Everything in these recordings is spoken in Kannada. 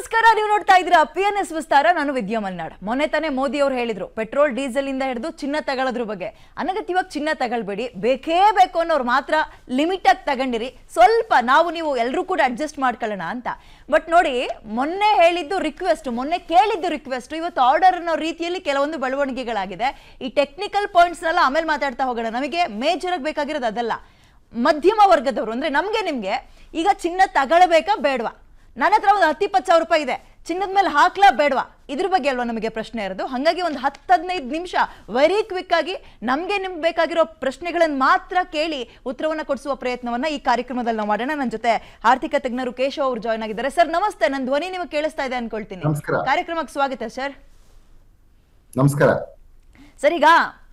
ನಮಸ್ಕಾರ, ನೀವು ನೋಡ್ತಾ ಇದ್ದೀರಾ PNS ವಿಸ್ತಾರ. ನಾನು ವಿದ್ಯಾ ಮಲ್ನಾಡ್. ಮೊನ್ನೆ ತಾನೇ ಮೋದಿ ಅವರು ಹೇಳಿದ್ರು ಪೆಟ್ರೋಲ್ ಡೀಸೆಲ್ ಇಂದ ಹಿಡಿದು ಚಿನ್ನ ತಗೊಳ್ಳೋದ್ರ ಬಗ್ಗೆ. ಅನಗತ್ಯವಾಗಿ ಚಿನ್ನ ತಗೊಳ್ಬೇಡಿ, ಬೇಕೇ ಬೇಕು ಅನ್ನೋರು ಮಾತ್ರ ಲಿಮಿಟ್ ಆಗಿ ತಗೊಂಡಿರಿ, ಸ್ವಲ್ಪ ನಾವು ನೀವು ಎಲ್ಲರೂ ಕೂಡ ಅಡ್ಜಸ್ಟ್ ಮಾಡ್ಕೊಳ್ಳೋಣ ಅಂತ. ಬಟ್ ನೋಡಿ, ಮೊನ್ನೆ ಹೇಳಿದ್ದು ರಿಕ್ವೆಸ್ಟ್, ಮೊನ್ನೆ ಕೇಳಿದ್ದು ರಿಕ್ವೆಸ್ಟ್, ಇವತ್ತು ಆರ್ಡರ್ ಅನ್ನೋ ರೀತಿಯಲ್ಲಿ ಕೆಲವೊಂದು ಬೆಳವಣಿಗೆಗಳಾಗಿದೆ. ಈ ಟೆಕ್ನಿಕಲ್ ಪಾಯಿಂಟ್ಸ್ನೆಲ್ಲ ಆಮೇಲೆ ಮಾತಾಡ್ತಾ ಹೋಗೋಣ. ನಮಗೆ ಮೇಜರ್ ಆಗಿ ಬೇಕಾಗಿರೋದು ಅದಲ್ಲ, ಮಧ್ಯಮ ವರ್ಗದವರು ಅಂದ್ರೆ ನಮ್ಗೆ ನಿಮ್ಗೆ ಈಗ ಚಿನ್ನ ತಗೊಳ್ಬೇಕಾ ಬೇಡವಾ? ನನ್ನ ಹತ್ರ ಒಂದು 10-20 ಸಾವಿರ ರೂಪಾಯಿ ಇದೆ, ಚಿನ್ನದ ಮೇಲೆ ಹಾಕ್ಲಾ ಬೇಡವಾ? ಇದ್ರ ಬಗ್ಗೆ ಅಲ್ವಾ ನಮಗೆ ಪ್ರಶ್ನೆ ಇರೋದು. ಹಾಗಾಗಿ ಒಂದು 10-15 ನಿಮಿಷ ವೆರಿ ಕ್ವಿಕ್ ಆಗಿ ನಮ್ಗೆ ನಿಮ್ಗೆ ಬೇಕಾಗಿರೋ ಪ್ರಶ್ನೆಗಳನ್ನು ಮಾತ್ರ ಕೇಳಿ ಉತ್ತರವನ್ನ ಕೊಡಿಸುವ ಪ್ರಯತ್ನವನ್ನ ಈ ಕಾರ್ಯಕ್ರಮದಲ್ಲಿ ನಾವು ಮಾಡೋಣ. ನನ್ನ ಜೊತೆ ಆರ್ಥಿಕ ತಜ್ಞರು ಕೇಶವ್ ಅವರು ಜಾಯ್ನ್ ಆಗಿದ್ದಾರೆ. ಸರ್ ನಮಸ್ತೆ, ನನ್ನ ಧ್ವನಿ ನಿಮಗೆ ಕೇಳಿಸ್ತಾ ಇದೆ ಅನ್ಕೊಳ್ತೀನಿ. ಕಾರ್ಯಕ್ರಮಕ್ಕೆ ಸ್ವಾಗತ ಸರ್. ನಮಸ್ಕಾರ ಸರ್, ಈಗ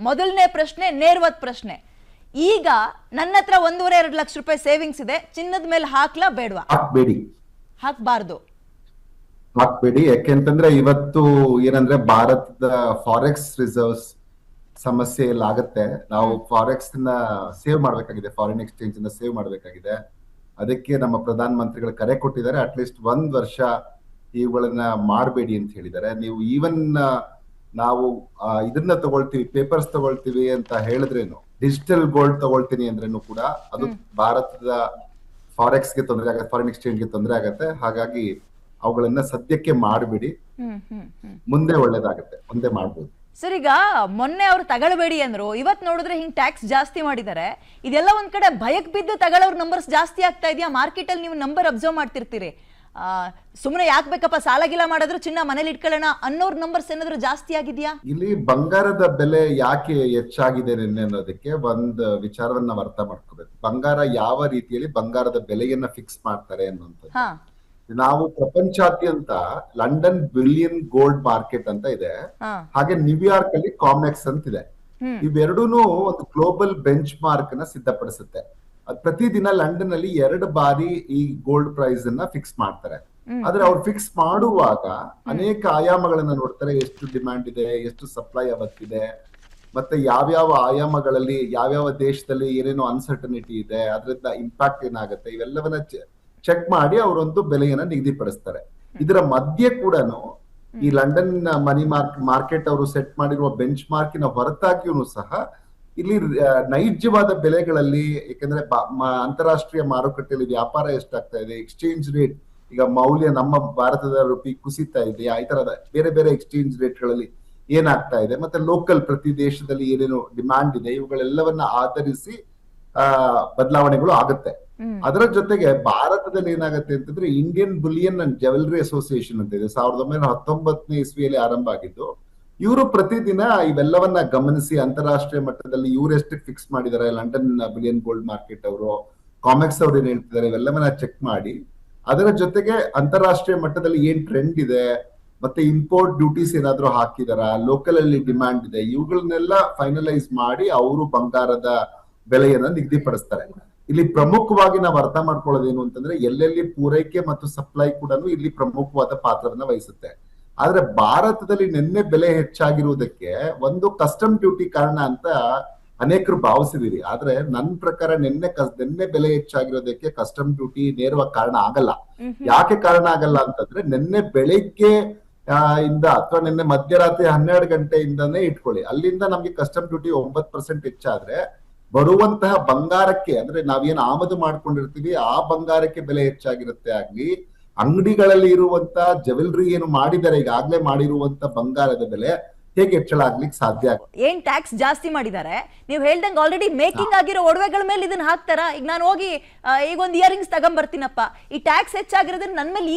ಮೊದಲನೇ ಪ್ರಶ್ನೆ ನೇರವಾದ ಪ್ರಶ್ನೆ. ಈಗ ನನ್ನ ಹತ್ರ 1.5-2 ಲಕ್ಷ ರೂಪಾಯಿ ಸೇವಿಂಗ್ಸ್ ಇದೆ, ಚಿನ್ನದ ಮೇಲೆ ಹಾಕ್ಲಾ ಬೇಡವಾ? ಹಾಕ್ಬಾರ್ದು. ಹಾಕ್ಬೇಡಿ. ಯಾಕೆಂತಂದ್ರೆ ಇವತ್ತು ಏನಂದ್ರೆ ಭಾರತದ ಫಾರೆಕ್ಸ್ ರಿಸರ್ವ್ಸ್ ಸಮಸ್ಯೆ ಎಲ್ಲ ಆಗತ್ತೆ. ನಾವು ಫಾರೆಕ್ಸ್ ನ ಸೇವ್ ಮಾಡ್ಬೇಕಾಗಿದೆ, ಫಾರಿನ್ ಎಕ್ಸ್ಚೇಂಜ್ ನ ಸೇವ್ ಮಾಡ್ಬೇಕಾಗಿದೆ. ಅದಕ್ಕೆ ನಮ್ಮ ಪ್ರಧಾನ ಮಂತ್ರಿಗಳು ಕರೆ ಕೊಟ್ಟಿದ್ದಾರೆ, ಅಟ್ಲೀಸ್ಟ್ 1 ವರ್ಷ ಇವುಗಳನ್ನ ಮಾಡಬೇಡಿ ಅಂತ ಹೇಳಿದ್ದಾರೆ. ನೀವು ಈವನ್ ನಾವು ಇದನ್ನ ತಗೊಳ್ತೀವಿ, ಪೇಪರ್ಸ್ ತಗೊಳ್ತೀವಿ ಅಂತ ಹೇಳಿದ್ರೇನು, ಡಿಜಿಟಲ್ ಗೋಲ್ಡ್ ತಗೊಳ್ತೀನಿ ಅಂದ್ರೇನು ಕೂಡ ಅದು ಭಾರತದ ಫಾರೆಕ್ಸ್ ಗೆ ತೊಂದರೆ ಆಗತ್ತೆ, ಫಾರಿನ್ ಎಕ್ಸ್ಚೇಂಜ್ ಗೆ ತೊಂದರೆ ಆಗತ್ತೆ. ಹಾಗಾಗಿ ಅವುಗಳನ್ನ ಸದ್ಯಕ್ಕೆ ಮಾಡಬೇಡಿ, ಮುಂದೆ ಒಳ್ಳೇದಾಗತ್ತೆ, ಮುಂದೆ ಮಾಡ್ಬೋದು. ಸರ್, ಈಗ ಮೊನ್ನೆ ಅವ್ರು ತಗೊಳ್ಬೇಡಿ ಅಂದ್ರು, ಇವತ್ ನೋಡಿದ್ರೆ ಹಿಂಗ್ ಟ್ಯಾಕ್ಸ್ ಜಾಸ್ತಿ ಮಾಡಿದ್ದಾರೆ. ಇದೆಲ್ಲ ಒಂದ್ ಕಡೆ ಭಯಕ್ ಬಿದ್ದು ತಗೊಳ್ಳೋರ್ ನಂಬರ್ಸ್ ಜಾಸ್ತಿ ಆಗ್ತಾ ಇದೆಯಾ? ಮಾರ್ಕೆಟ್ ಅಲ್ಲಿ ನೀವು ನಂಬರ್ ಅಬ್ಸರ್ವ್ ಮಾಡ್ತಿರ್ತೀರಿ, ಸುಮ್ಮನೆ ಯಾಕೆ ಬೇಕಪ್ಪ ಸಾಲ ಗಿಲ ಮಾಡಿದ್ರು ಚಿನ್ನ ಮನೇಲಿ ಇಟ್ಕೊಳ್ಳೋಣ ಅನ್ನೋರ್ ನಂಬರ್ಸ್ ಏನಾದ್ರು ಜಾಸ್ತಿ ಆಗಿದ್ಯಾ? ಇಲ್ಲಿ ಬಂಗಾರದ ಬೆಲೆ ಯಾಕೆ ಹೆಚ್ಚಾಗಿದೆ ನಿನ್ನೆ ಅನ್ನೋದಕ್ಕೆ ಒಂದು ವಿಚಾರವನ್ನ ನಾವು ಅರ್ಥ ಮಾಡ್ಕೋಬೇಕು. ಬಂಗಾರ ಯಾವ ರೀತಿಯಲ್ಲಿ ಬಂಗಾರದ ಬೆಲೆಯನ್ನ ಫಿಕ್ಸ್ ಮಾಡ್ತಾರೆ ಅನ್ನುವಂಥದ್ದು. ನಾವು ಪ್ರಪಂಚಾದ್ಯಂತ ಲಂಡನ್ ಬಿಲಿಯನ್ ಗೋಲ್ಡ್ ಮಾರ್ಕೆಟ್ ಅಂತ ಇದೆ, ಹಾಗೆ ನ್ಯೂಯಾರ್ಕ್ ಅಲ್ಲಿ ಕಾಮೆಕ್ಸ್ ಅಂತ ಇದೆ. ಇವೆರಡೂನು ಒಂದು ಗ್ಲೋಬಲ್ ಬೆಂಚ್ ಮಾರ್ಕ್ ನ ಸಿದ್ಧಪಡಿಸುತ್ತೆ. ಪ್ರತಿದಿನ ಲಂಡನ್ ಅಲ್ಲಿ 2 ಬಾರಿ ಈ ಗೋಲ್ಡ್ ಪ್ರೈಸ್ ಅನ್ನ ಫಿಕ್ಸ್ ಮಾಡ್ತಾರೆ. ಆದ್ರೆ ಅವ್ರು ಫಿಕ್ಸ್ ಮಾಡುವಾಗ ಅನೇಕ ಆಯಾಮಗಳನ್ನ ನೋಡ್ತಾರೆ. ಎಷ್ಟು ಡಿಮ್ಯಾಂಡ್ ಇದೆ, ಎಷ್ಟು ಸಪ್ಲೈ ಅವತ್ತಿದೆ, ಮತ್ತೆ ಯಾವ್ಯಾವ ಆಯಾಮಗಳಲ್ಲಿ ಯಾವ್ಯಾವ ದೇಶದಲ್ಲಿ ಏನೇನೋ ಅನ್ಸರ್ಟನಿಟಿ ಇದೆ, ಅದರಿಂದ ಇಂಪ್ಯಾಕ್ಟ್ ಏನಾಗುತ್ತೆ, ಇವೆಲ್ಲವನ್ನ ಚೆಕ್ ಮಾಡಿ ಅವರೊಂದು ಬೆಲೆಯನ್ನ ನಿಗದಿಪಡಿಸ್ತಾರೆ. ಇದರ ಮಧ್ಯೆ ಕೂಡ ಈ ಲಂಡನ್ ಮನಿ ಮಾರ್ಕೆಟ್ ಅವರು ಸೆಟ್ ಮಾಡಿರುವ ಬೆಂಚ್ ಮಾರ್ಕಿನ ಹೊರತಾಗಿಯೂ ಸಹ ಇಲ್ಲಿ ನೈಜವಾದ ಬೆಲೆಗಳಲ್ಲಿ, ಯಾಕಂದ್ರೆ ಅಂತಾರಾಷ್ಟ್ರೀಯ ಮಾರುಕಟ್ಟೆಯಲ್ಲಿ ವ್ಯಾಪಾರ ಎಷ್ಟಾಗ್ತಾ ಇದೆ, ಎಕ್ಸ್ಚೇಂಜ್ ರೇಟ್ ಈಗ ಮೌಲ್ಯ ನಮ್ಮ ಭಾರತದ ರೂಪಿ ಕುಸಿತಾ ಇದೆಯಾ, ಈ ತರದ ಬೇರೆ ಬೇರೆ ಎಕ್ಸ್ಚೇಂಜ್ ರೇಟ್ ಗಳಲ್ಲಿ ಏನಾಗ್ತಾ ಇದೆ, ಮತ್ತೆ ಲೋಕಲ್ ಪ್ರತಿ ದೇಶದಲ್ಲಿ ಏನೇನು ಡಿಮ್ಯಾಂಡ್ ಇದೆ, ಇವುಗಳೆಲ್ಲವನ್ನ ಆಧರಿಸಿ ಬದಲಾವಣೆಗಳು ಆಗುತ್ತೆ. ಅದರ ಜೊತೆಗೆ ಭಾರತದಲ್ಲಿ ಏನಾಗುತ್ತೆ ಅಂತಂದ್ರೆ Indian Boolean and jewellery association ಅಂತ ಇದೆ, 1919ನೇ ಇಸ್ವಿಯಲ್ಲಿ ಆರಂಭ ಆಗಿದ್ದು. ಇವರು ಪ್ರತಿದಿನ ಇವೆಲ್ಲವನ್ನ ಗಮನಿಸಿ ಅಂತಾರಾಷ್ಟ್ರೀಯ ಮಟ್ಟದಲ್ಲಿ ಇವ್ರು ಎಷ್ಟು ಫಿಕ್ಸ್ ಮಾಡಿದ್ದಾರೆ, ಲಂಡನ್ ಬಿಲಿಯನ್ ಗೋಲ್ಡ್ ಮಾರ್ಕೆಟ್ ಅವರು, ಕಾಮೆಕ್ಸ್ ಅವ್ರು ಏನ್ ಹೇಳ್ತಿದ್ದಾರೆ, ಇವೆಲ್ಲವನ್ನ ಚೆಕ್ ಮಾಡಿ ಅದರ ಜೊತೆಗೆ ಅಂತಾರಾಷ್ಟ್ರೀಯ ಮಟ್ಟದಲ್ಲಿ ಏನ್ ಟ್ರೆಂಡ್ ಇದೆ, ಮತ್ತೆ ಇಂಪೋರ್ಟ್ ಡ್ಯೂಟೀಸ್ ಏನಾದ್ರು ಹಾಕಿದಾರ, ಲೋಕಲ್ ಅಲ್ಲಿ ಡಿಮ್ಯಾಂಡ್ ಇದೆ, ಇವುಗಳನ್ನೆಲ್ಲ ಫೈನಲೈಸ್ ಮಾಡಿ ಅವರು ಬಂಗಾರದ ಬೆಲೆಯನ್ನ ನಿಗದಿಪಡಿಸ್ತಾರೆ. ಇಲ್ಲಿ ಪ್ರಮುಖವಾಗಿ ನಾವು ಅರ್ಥ ಮಾಡ್ಕೊಳ್ಳೋದೇನು ಅಂತಂದ್ರೆ ಎಲ್ಲೆಲ್ಲಿ ಪೂರೈಕೆ ಮತ್ತು ಸಪ್ಲೈ ಕೂಡ ಇಲ್ಲಿ ಪ್ರಮುಖವಾದ ಪಾತ್ರವನ್ನ ವಹಿಸುತ್ತೆ. ಆದ್ರೆ ಭಾರತದಲ್ಲಿ ನಿನ್ನೆ ಬೆಲೆ ಹೆಚ್ಚಾಗಿರುವುದಕ್ಕೆ ಒಂದು ಕಸ್ಟಮ್ ಡ್ಯೂಟಿ ಕಾರಣ ಅಂತ ಅನೇಕರು ಭಾವಿಸಿದಿರಿ. ಆದ್ರೆ ನನ್ನ ಪ್ರಕಾರ ನಿನ್ನೆ ಬೆಲೆ ಹೆಚ್ಚಾಗಿರೋದಕ್ಕೆ ಕಸ್ಟಮ್ ಡ್ಯೂಟಿ ನೇರವಾಗಿ ಕಾರಣ ಆಗಲ್ಲ. ಯಾಕೆ ಕಾರಣ ಆಗಲ್ಲ ಅಂತಂದ್ರೆ ನಿನ್ನೆ ಬೆಳಿಗ್ಗೆ ಇಂದ ಅಥವಾ ನಿನ್ನೆ ಮಧ್ಯರಾತ್ರಿ 12 ಗಂಟೆಯಿಂದಾನೇ ಇಟ್ಕೊಳ್ಳಿ, ಅಲ್ಲಿಂದ ನಮ್ಗೆ ಕಸ್ಟಮ್ ಡ್ಯೂಟಿ 9% ಹೆಚ್ಚಾದ್ರೆ ಬರುವಂತಹ ಬಂಗಾರಕ್ಕೆ, ಅಂದ್ರೆ ನಾವೇನ್ ಆಮದು ಮಾಡ್ಕೊಂಡಿರ್ತೀವಿ ಆ ಬಂಗಾರಕ್ಕೆ ಬೆಲೆ ಹೆಚ್ಚಾಗಿರುತ್ತೆ. ಆಗ್ಲಿ ಅಂಗಡಿಗಳಲ್ಲಿ ಇರುವಂತ ಜ್ಯುವೆಲರಿ ಏನು ಮಾಡಿದ್ದಾರೆ, ಈಗಾಗ್ಲೇ ಮಾಡಿರುವಂತ ಬಂಗಾರದ ಬೆಲೆ ಹೇಗೆ ಹೆಚ್ಚಳ ಆಗ್ಲಿಕ್ಕೆ ಸಾಧ್ಯ ಆಗುತ್ತೆ? ಏನ್ ಟ್ಯಾಕ್ಸ್ ಜಾಸ್ತಿ ಮಾಡಿದ್ದಾರೆ? ನೀವು ಹೇಳ್ದಂಗೆ ಆಲ್ರೆಡಿ ಮೇಕಿಂಗ್ ಆಗಿರೋ ಒಡವೆಗಳ ಮೇಲೆ ಇದನ್ನ ಹಾಕ್ತಾರ. ಈಗ ನಾನು ಹೋಗಿ ಈಗ ಒಂದು ಇಯರಿಂಗ್ಸ್ ತಗೊಂಡ್ಬರ್ತೀನಪ್ಪ, ಈ ಟ್ಯಾಕ್ಸ್ ಹೆಚ್ಚಾಗಿರೋದನ್ನ ನನ್ ಮೇಲೆ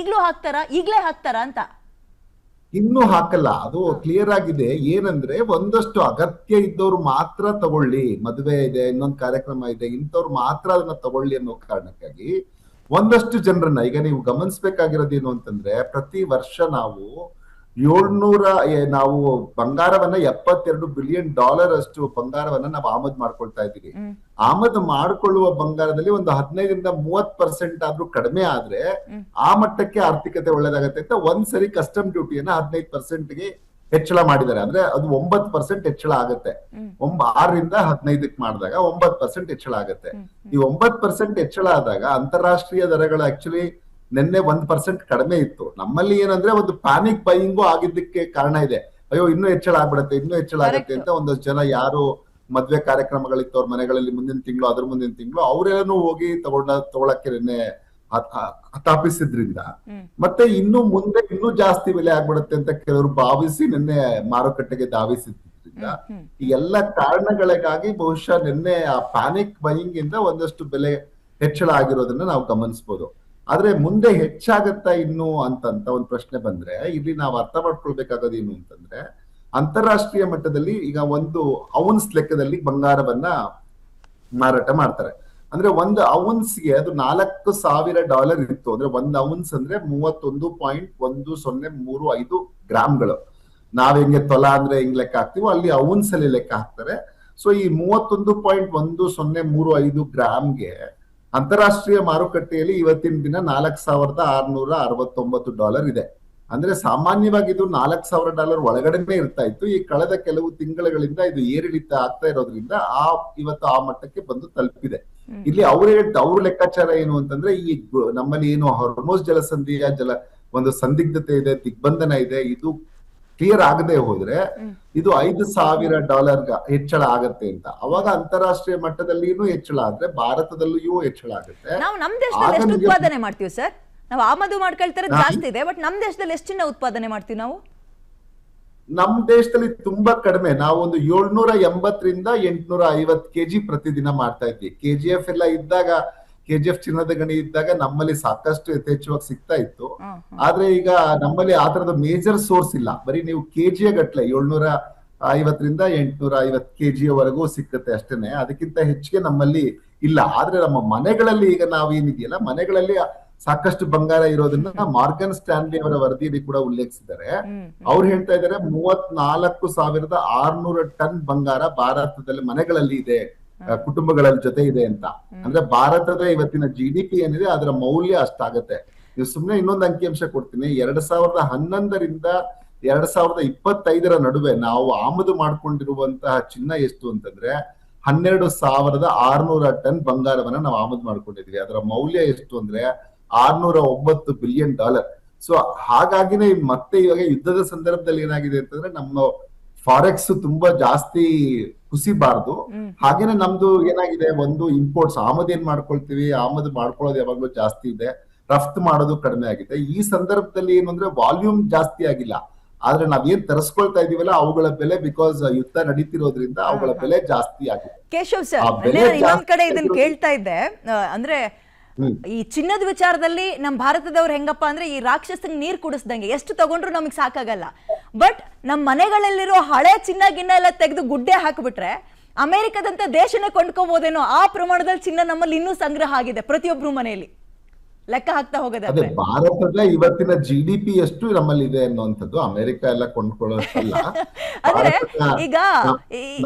ಈಗ್ಲೇ ಹಾಕ್ತಾರ ಅಂತ? ಇನ್ನೂ ಹಾಕಲ್ಲ, ಅದು ಕ್ಲಿಯರ್ ಆಗಿದೆ. ಏನಂದ್ರೆ ಒಂದಷ್ಟು ಅಗತ್ಯ ಇದ್ದವ್ರು ಮಾತ್ರ ತಗೊಳ್ಳಿ, ಮದುವೆ ಇದೆ, ಇನ್ನೊಂದು ಕಾರ್ಯಕ್ರಮ ಇದೆ, ಇಂಥವ್ರು ಮಾತ್ರ ಅದನ್ನ ತಗೊಳ್ಳಿ ಅನ್ನೋ ಕಾರಣಕ್ಕಾಗಿ ಒಂದಷ್ಟು ಜನರನ್ನ, ಈಗ ನೀವು ಗಮನಿಸ್ಬೇಕಾಗಿರೋದೇನು ಅಂತಂದ್ರೆ ಪ್ರತಿ ವರ್ಷ ನಾವು ನಾವು ಬಂಗಾರವನ್ನ $72 ಬಿಲಿಯನ್ ಅಷ್ಟು ಬಂಗಾರವನ್ನ ನಾವು ಆಮದು ಮಾಡ್ಕೊಳ್ತಾ ಇದ್ದೀವಿ. ಆಮದು ಮಾಡ್ಕೊಳ್ಳುವ ಬಂಗಾರದಲ್ಲಿ ಒಂದು 15-30% ಆದ್ರೂ ಕಡಿಮೆ ಆದ್ರೆ ಆ ಮಟ್ಟಕ್ಕೆ ಆರ್ಥಿಕತೆ ಒಳ್ಳೇದಾಗತ್ತೆ ಅಂತ ಒಂದ್ಸರಿ ಕಸ್ಟಮ್ ಡ್ಯೂಟಿಯನ್ನ 15%ಗೆ ಹೆಚ್ಚಳ ಮಾಡಿದ್ದಾರೆ. ಅಂದ್ರೆ ಅದು 9% ಹೆಚ್ಚಳ ಆಗುತ್ತೆ. 6ರಿಂದ 15ಕ್ಕೆ ಮಾಡಿದಾಗ 9% ಹೆಚ್ಚಳ ಆಗುತ್ತೆ. ಈ 9% ಹೆಚ್ಚಳ ಆದಾಗ ಅಂತಾರಾಷ್ಟ್ರೀಯ ದರಗಳು ಆಕ್ಚುಲಿ ನಿನ್ನೆ 1% ಕಡಿಮೆ ಇತ್ತು. ನಮ್ಮಲ್ಲಿ ಏನಂದ್ರೆ ಒಂದು ಪ್ಯಾನಿಕ್ ಬೈಯಿಂಗು ಆಗಿದ್ದಕ್ಕೆ ಕಾರಣ ಇದೆ. ಅಯ್ಯೋ ಇನ್ನೂ ಹೆಚ್ಚಳ ಆಗ್ಬಿಡತ್ತೆ, ಇನ್ನೂ ಹೆಚ್ಚಳ ಆಗತ್ತೆ ಅಂತ ಒಂದಷ್ಟು ಜನ ಯಾರು ಮದ್ವೆ ಕಾರ್ಯಕ್ರಮಗಳಿತ್ತು ಅವ್ರ ಮನೆಗಳಲ್ಲಿ ಮುಂದಿನ ತಿಂಗಳು ಅದ್ರ ಮುಂದಿನ ತಿಂಗಳು ಅವರೆಲ್ಲನೂ ಹೋಗಿ ತಗೊಳಕ್ಕೆ ನಿನ್ನೆ ಹತಾಪಿಸಿದ್ರಿಂದ ಮತ್ತೆ ಇನ್ನು ಮುಂದೆ ಇನ್ನೂ ಜಾಸ್ತಿ ಬೆಲೆ ಆಗ್ಬಿಡುತ್ತೆ ಅಂತ ಕೆಲವರು ಭಾವಿಸಿ ನಿನ್ನೆ ಮಾರುಕಟ್ಟೆಗೆ ಧಾವಿಸಿದ್ರಿಂದ ಈ ಎಲ್ಲ ಕಾರಣಗಳಿಗಾಗಿ ಬಹುಶಃ ನಿನ್ನೆ ಆ ಪ್ಯಾನಿಕ್ ಬೈಯಿಂಗ್ ಇಂದ ಒಂದಷ್ಟು ಬೆಲೆ ಹೆಚ್ಚಳ ಆಗಿರೋದನ್ನ ನಾವು ಗಮನಿಸಬಹುದು. ಆದ್ರೆ ಮುಂದೆ ಹೆಚ್ಚಾಗತ್ತಾ ಇನ್ನು ಅಂತಂತ ಒಂದು ಪ್ರಶ್ನೆ ಬಂದ್ರೆ ಇಲ್ಲಿ ನಾವು ಅರ್ಥ ಮಾಡ್ಕೊಳ್ಬೇಕಾಗೋದು ಏನು ಅಂತಂದ್ರೆ, ಅಂತಾರಾಷ್ಟ್ರೀಯ ಮಟ್ಟದಲ್ಲಿ ಈಗ ಒಂದು ಔನ್ಸ್ ಲೆಕ್ಕದಲ್ಲಿ ಬಂಗಾರವನ್ನ ಮಾರಾಟ ಮಾಡ್ತಾರೆ. ಅಂದ್ರೆ ಒಂದು ಔನ್ಸ್ಗೆ ಅದು $4,000 ಇತ್ತು. ಅಂದ್ರೆ ಒಂದು ಔನ್ಸ್ ಅಂದ್ರೆ 31.1035 ಗ್ರಾಮ್ಗಳು. ನಾವ್ ಹೆಂಗೆ ತೊಲಾ ಅಂದ್ರೆ ಹೆಂಗ್ ಲೆಕ್ಕ ಹಾಕ್ತಿವೋ ಅಲ್ಲಿ ಔನ್ಸ್ ಅಲ್ಲಿ ಲೆಕ್ಕ ಹಾಕ್ತಾರೆ. ಸೊ ಈ 31.1035 ಗ್ರಾಮ್ಗೆ ಅಂತಾರಾಷ್ಟ್ರೀಯ ಮಾರುಕಟ್ಟೆಯಲ್ಲಿ ಇವತ್ತಿನ ದಿನ $4,669 ಇದೆ. ಅಂದ್ರೆ ಸಾಮಾನ್ಯವಾಗಿ ಇದು $4,000 ಒಳಗಡೆನೆ ಇರ್ತಾ ಇತ್ತು. ಈ ಕಳೆದ ಕೆಲವು ತಿಂಗಳುಗಳಿಂದ ಇದು ಏರಿಳಿತ ಆಗ್ತಾ ಇರೋದ್ರಿಂದ ಇವತ್ತು ಆ ಮಟ್ಟಕ್ಕೆ ಬಂದು ತಲುಪಿದೆ. ಇಲ್ಲಿ ಅವ್ರ ಲೆಕ್ಕಾಚಾರ ಏನು ಅಂತಂದ್ರೆ, ಈ ನಮ್ಮಲ್ಲಿ ಏನು ಹಾರ್ಮೋಸ್ ಜಲಸಂಧಿಯ ಒಂದು ಸಂದಿಗ್ಧತೆ ಇದೆ, ದಿಗ್ಬಂಧನ ಇದೆ, ಇದು ಕ್ಲಿಯರ್ ಆಗದೆ ಹೋದ್ರೆ ಇದು $5,000 ಹೆಚ್ಚಳ ಆಗತ್ತೆ ಅಂತ. ಅವಾಗ ಅಂತಾರಾಷ್ಟ್ರೀಯ ಮಟ್ಟದಲ್ಲಿನೂ ಹೆಚ್ಚಳ ಆದ್ರೆ ಭಾರತದಲ್ಲಿಯೂ ಹೆಚ್ಚಳ ಆಗುತ್ತೆ. ನಾವು ನಮ್ ದೇಶದಲ್ಲಿ ಎಷ್ಟು ಉತ್ಪಾದನೆ ಮಾಡ್ತೀವಿ ಸರ್? ನಾವು ಆಮದು ಮಾಡ್ಕೊಳ್ತಾರೆ ಜಾಸ್ತಿ ಇದೆ, ಬಟ್ ನಮ್ ದೇಶದಲ್ಲಿ ಎಷ್ಟು ಚಿನ್ನ ಉತ್ಪಾದನೆ ಮಾಡ್ತೀವಿ ನಾವು? ನಮ್ ದೇಶದಲ್ಲಿ ತುಂಬಾ ಕಡಿಮೆ. ನಾವು ಒಂದು 780 ರಿಂದ 850 ಕೆಜಿ ಪ್ರತಿದಿನ ಮಾಡ್ತಾ ಇದ್ವಿ. KGF ಎಲ್ಲ ಇದ್ದಾಗ, KGF ಚಿನ್ನದ ಗಣಿ ಇದ್ದಾಗ ನಮ್ಮಲ್ಲಿ ಸಾಕಷ್ಟು ಯಥೇಚ್ಛವಾಗಿ ಸಿಗ್ತಾ ಇತ್ತು. ಆದ್ರೆ ಈಗ ನಮ್ಮಲ್ಲಿ ಆ ತರದ ಮೇಜರ್ ಸೋರ್ಸ್ ಇಲ್ಲ. ಬರೀ ನೀವು ಕೆಜಿಯ ಗಟ್ಲೆ 750 ರಿಂದ 850 ಕೆಜಿಯವರೆಗೂ ಸಿಕ್ಕತ್ತೆ ಅಷ್ಟೇನೆ, ಅದಕ್ಕಿಂತ ಹೆಚ್ಚಿಗೆ ನಮ್ಮಲ್ಲಿ ಇಲ್ಲ. ಆದ್ರೆ ನಮ್ಮ ಮನೆಗಳಲ್ಲಿ ಈಗ ನಾವೇನಿದೆಯಲ್ಲ, ಮನೆಗಳಲ್ಲಿ ಸಾಕಷ್ಟು ಬಂಗಾರ ಇರೋದನ್ನ ಮಾರ್ಗನ್ ಸ್ಟ್ಯಾನ್ಲಿ ಅವರ ವರದಿಯಲ್ಲಿ ಕೂಡ ಉಲ್ಲೇಖಿಸಿದ್ದಾರೆ. ಅವ್ರು ಹೇಳ್ತಾ ಇದ್ದಾರೆ 34,600 ಟನ್ ಬಂಗಾರ ಭಾರತದಲ್ಲಿ ಮನೆಗಳಲ್ಲಿ ಇದೆ, ಕುಟುಂಬಗಳ ಜೊತೆ ಇದೆ ಅಂತ. ಅಂದ್ರೆ ಭಾರತದ ಇವತ್ತಿನ GDP ಏನಿದೆ ಅದರ ಮೌಲ್ಯ ಅಷ್ಟಾಗತ್ತೆ. ನೀವು ಸುಮ್ನೆ ಇನ್ನೊಂದು ಅಂಕಿಅಂಶ ಕೊಡ್ತೀನಿ. 2011 ರಿಂದ 2025 ನಡುವೆ ನಾವು ಆಮದು ಮಾಡ್ಕೊಂಡಿರುವಂತಹ ಚಿನ್ನ ಎಷ್ಟು ಅಂತಂದ್ರೆ 12,600 ಟನ್ ಬಂಗಾರವನ್ನ ನಾವು ಆಮದು ಮಾಡ್ಕೊಂಡಿದ್ವಿ. ಅದರ ಮೌಲ್ಯ ಎಷ್ಟು ಅಂದ್ರೆ $609 ಬಿಲಿಯನ್. ಸೊ ಹಾಗಾಗಿನೇ ಮತ್ತೆ ಇವಾಗ ಯುದ್ಧದ ಸಂದರ್ಭದಲ್ಲಿ ಏನಾಗಿದೆ ಅಂತಂದ್ರೆ ನಮ್ಮ ಫಾರೆಕ್ಸ್ ತುಂಬಾ ಜಾಸ್ತಿ ಕುಸಿಬಾರ್ದು. ಹಾಗೇನೆ ನಮ್ದು ಏನಾಗಿದೆ, ಒಂದು ಇಂಪೋರ್ಟ್ಸ್ ಆಮದು ಏನ್ ಮಾಡ್ಕೊಳ್ತೀವಿ, ಆಮದು ಮಾಡ್ಕೊಳ್ಳೋದು ಯಾವಾಗ್ಲೂ ಜಾಸ್ತಿ ಇದೆ, ರಫ್ತು ಮಾಡೋದು ಕಡಿಮೆ ಆಗಿದೆ. ಈ ಸಂದರ್ಭದಲ್ಲಿ ಏನು ಅಂದ್ರೆ ವಾಲ್ಯೂಮ್ ಜಾಸ್ತಿ ಆಗಿಲ್ಲ, ಆದ್ರೆ ನಾವೇನ್ ತರಿಸ್ಕೊಳ್ತಾ ಇದೀವಲ್ಲ ಅವುಗಳ ಬೆಲೆ, ಬಿಕಾಸ್ ಯುದ್ಧ ನಡೀತಿರೋದ್ರಿಂದ ಅವುಗಳ ಬೆಲೆ ಜಾಸ್ತಿ ಆಗಿದೆ. ಕೇಶವ್ ಸರ್, ಇನ್ನೊಂದ್ ಕಡೆ ಇದನ್ನ ಕೇಳ್ತಾ ಇದ್ದೆ, ಅಂದ್ರೆ ಈ ಚಿನ್ನದ ವಿಚಾರದಲ್ಲಿ ನಮ್ ಭಾರತದವ್ರು ಹೆಂಗಪ್ಪ ಅಂದ್ರೆ ಈ ರಾಕ್ಷಸಂಗ್ ನೀರ್ ಕುಡಿಸ್ದಂಗೆ ಎಷ್ಟು ತಗೊಂಡ್ರು ನಮಗ್ ಸಾಕಾಗಲ್ಲ. ಬಟ್ ನಮ್ ಮನೆಗಳಲ್ಲಿರೋ ಹಳೆ ಚಿನ್ನ ಗಿನ್ನ ಎಲ್ಲ ತೆಗೆದು ಗುಡ್ಡೆ ಹಾಕ್ಬಿಟ್ರೆ ಅಮೆರಿಕದಂತ ದೇಶನೇ ಕೊಂಡ್ಕೋಬಹುದೇನೋ, ಆ ಪ್ರಮಾಣದಲ್ಲಿ ಚಿನ್ನ ನಮ್ಮಲ್ಲಿ ಇನ್ನೂ ಸಂಗ್ರಹ ಆಗಿದೆ ಪ್ರತಿಯೊಬ್ರು ಮನೆಯಲ್ಲಿ. ಲೆಕ್ಕ ಹಾಕ್ತಾ ಹೋಗೋದಾದ್ರೆ ಭಾರತದ ಇವತ್ತಿನ GDP ಎಷ್ಟು ನಮ್ಮಲ್ಲಿ ಇದೆ ಅನ್ನುವಂಥದ್ದು ಅಮೆರಿಕ ಎಲ್ಲ ಕೊಂಡ್ಕೊಳ್ಳೋದಲ್ಲ. ಈಗ